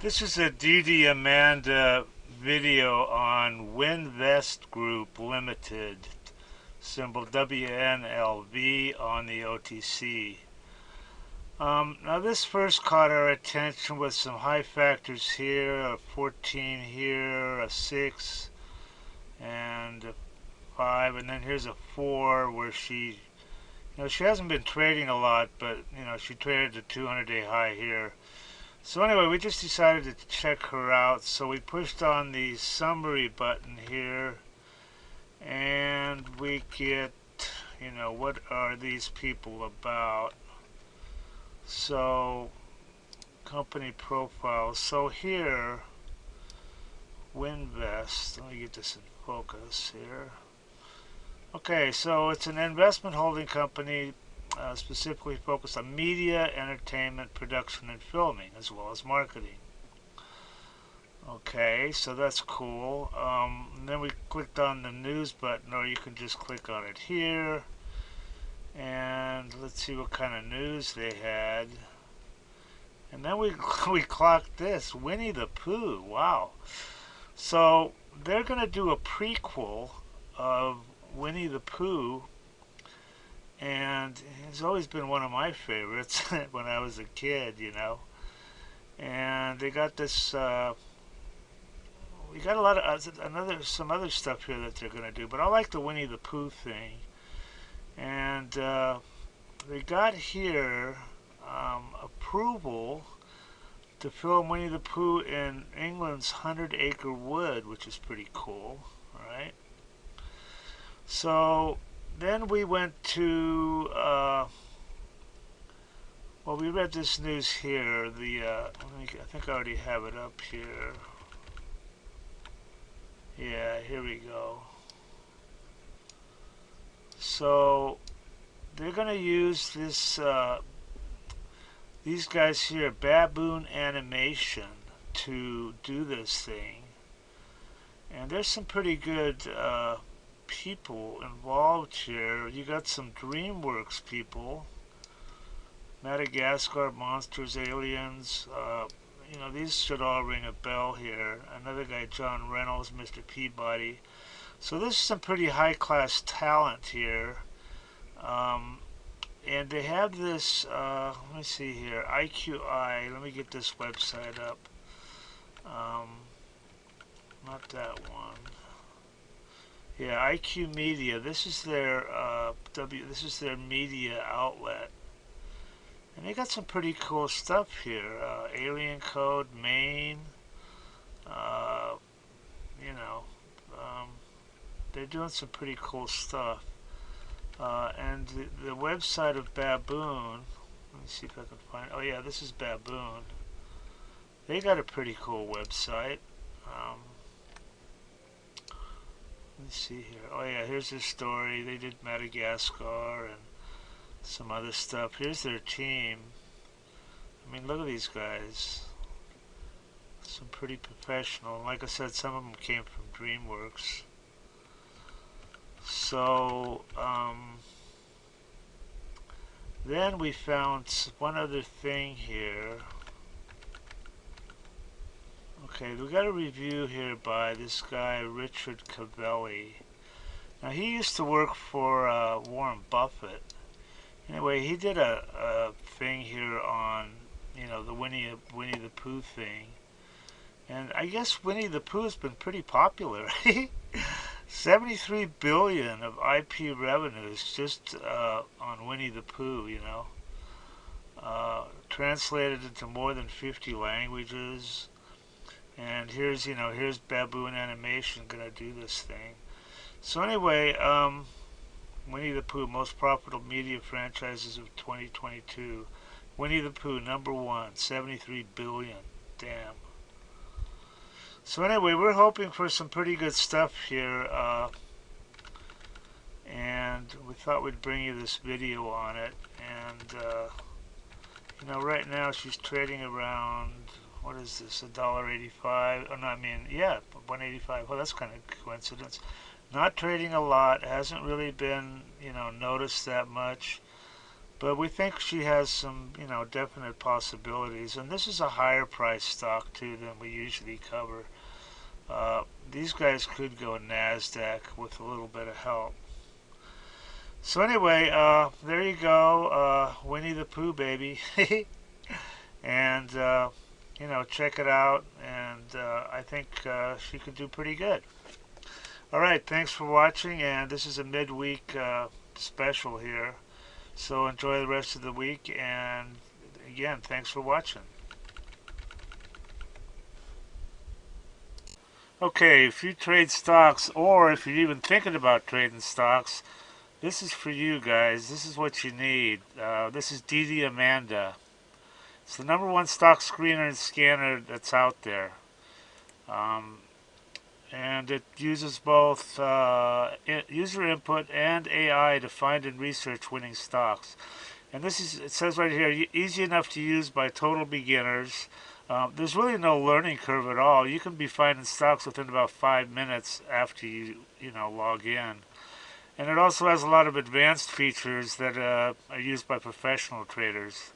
This is a DDAmanda video on Winvest Group Limited, symbol WNLV on the OTC. Now this first caught our attention with some high factors here, a 14 here, a 6, and a 5, and then here's a 4 where she hasn't been trading a lot, but she traded the 200-day high here. So anyway, we just decided to check her out. So we pushed on the summary button here, and we get, what are these people about? So company profile. So here, Winvest. Let me get this in focus here. Okay, so it's an investment holding company specifically focused on media, entertainment, production, and filming, as well as marketing. Okay, so that's cool. Then we clicked on the news button, or you can just click on it here. And let's see what kind of news they had. And then we clocked this, Winnie the Pooh. Wow. So they're going to do a prequel of Winnie the Pooh, and it's always been one of my favorites when I was a kid. And they got this. We got a lot of some other stuff here that they're going to do, but I like the Winnie the Pooh thing. And they got here approval to film Winnie the Pooh in England's 100-acre wood, which is pretty cool. All right. So then we went to, well, we read this news here. I think I already have it up here. Yeah, here we go. So they're going to use these guys here, Baboon Animation, to do this thing. And there's some pretty good people involved here. You got some DreamWorks people, Madagascar, Monsters, Aliens. These should all ring a bell here. Another guy, John Reynolds, Mr. Peabody. So this is some pretty high-class talent here. And they have this, let me see here, IQI. Let me get this website up. Not that one. Yeah, IQ Media. This is their this is their media outlet, and they got some pretty cool stuff here. Alien Code, Maine. Uh, you know, they're doing some pretty cool stuff. And the website of Baboon. Let me see if I can find. Oh yeah, this is Baboon. They got a pretty cool website. Let's see here. Oh yeah, here's their story. They did Madagascar and some other stuff. Here's their team. I mean, look at these guys. Some pretty professional. Like I said, some of them came from DreamWorks. So, then we found one other thing here. Okay, we got a review here by this guy, Richard Cavelli. Now, he used to work for Warren Buffett. Anyway, he did a thing here on, the Winnie the Pooh thing. And I guess Winnie the Pooh's been pretty popular. 73 billion of IP revenues just on Winnie the Pooh, translated into more than 50 languages. And here's Baboon Animation gonna do this thing. So anyway, Winnie the Pooh, most profitable media franchises of 2022. Winnie the Pooh, number one, 73 billion. Damn. So anyway, we're hoping for some pretty good stuff here, and we thought we'd bring you this video on it. And right now she's trading around, what is this, $1.85? Oh no, I mean, yeah, 185. Well, that's kind of coincidence. Not trading a lot, hasn't really been, noticed that much. But we think she has some, definite possibilities. And this is a higher price stock too than we usually cover. These guys could go NASDAQ with a little bit of help. So anyway, there you go, Winnie the Pooh, baby. And, check it out. And I think she could do pretty good. All right, thanks for watching. And this is a midweek special here. So enjoy the rest of the week. And again, thanks for watching. Okay, if you trade stocks, or if you're even thinking about trading stocks, this is for you guys. This is what you need. This is DDAmanda. It's the #1 stock screener and scanner that's out there. And it uses both user input and AI to find and research winning stocks. And it says right here, easy enough to use by total beginners. There's really no learning curve at all. You can be finding stocks within about 5 minutes after you log in. And it also has a lot of advanced features that are used by professional traders.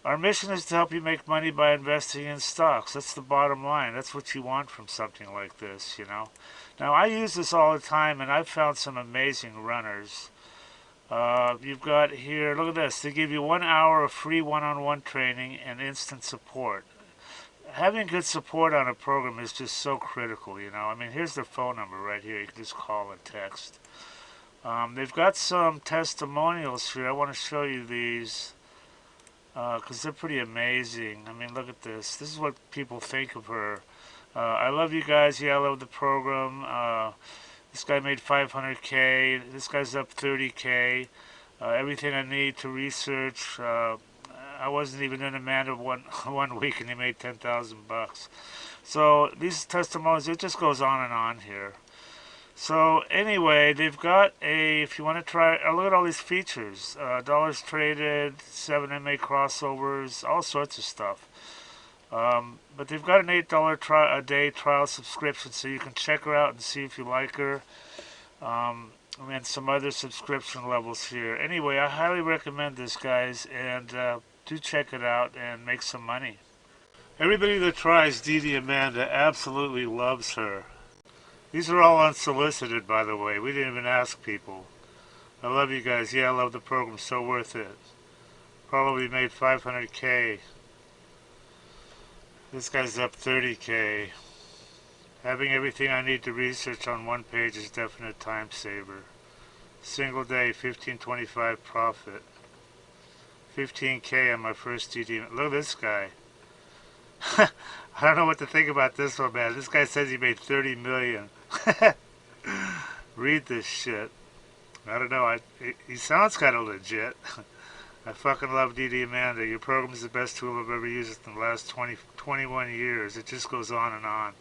Our mission is to help you make money by investing in stocks. That's the bottom line. That's what you want from something like this, Now, I use this all the time, and I've found some amazing runners. You've got here, look at this. They give you 1 hour of free one-on-one training and instant support. Having good support on a program is just so critical, I mean, here's their phone number right here. You can just call and text. They've got some testimonials here. I want to show you these because they're pretty amazing. I mean, look at this. This is what people think of her. I love you guys. Yeah, I love the program. This guy made 500K. This guy's up 30K. Everything I need to research. I wasn't even in Amanda one week, and he made 10,000 bucks. So these testimonials, it just goes on and on here. So anyway, they've got if you want to try, look at all these features. Dollars traded, 7 MA crossovers, all sorts of stuff. But they've got an $8 a day trial subscription, so you can check her out and see if you like her. And some other subscription levels here. Anyway, I highly recommend this, guys, and do check it out and make some money. Everybody that tries DDAmanda absolutely loves her. These are all unsolicited, by the way. We didn't even ask people. I love you guys. Yeah, I love the program. So worth it. Probably made 500K. This guy's up 30K. Having everything I need to research on one page is definite time saver. Single day, 1525 profit. 15K on my first DD. Look at this guy. I don't know what to think about this one, man. This guy says he made 30 million. Read this shit. I don't know. He sounds kind of legit. I fucking love DDAmanda. Your program is the best tool I've ever used in the last 21 years. It just goes on and on.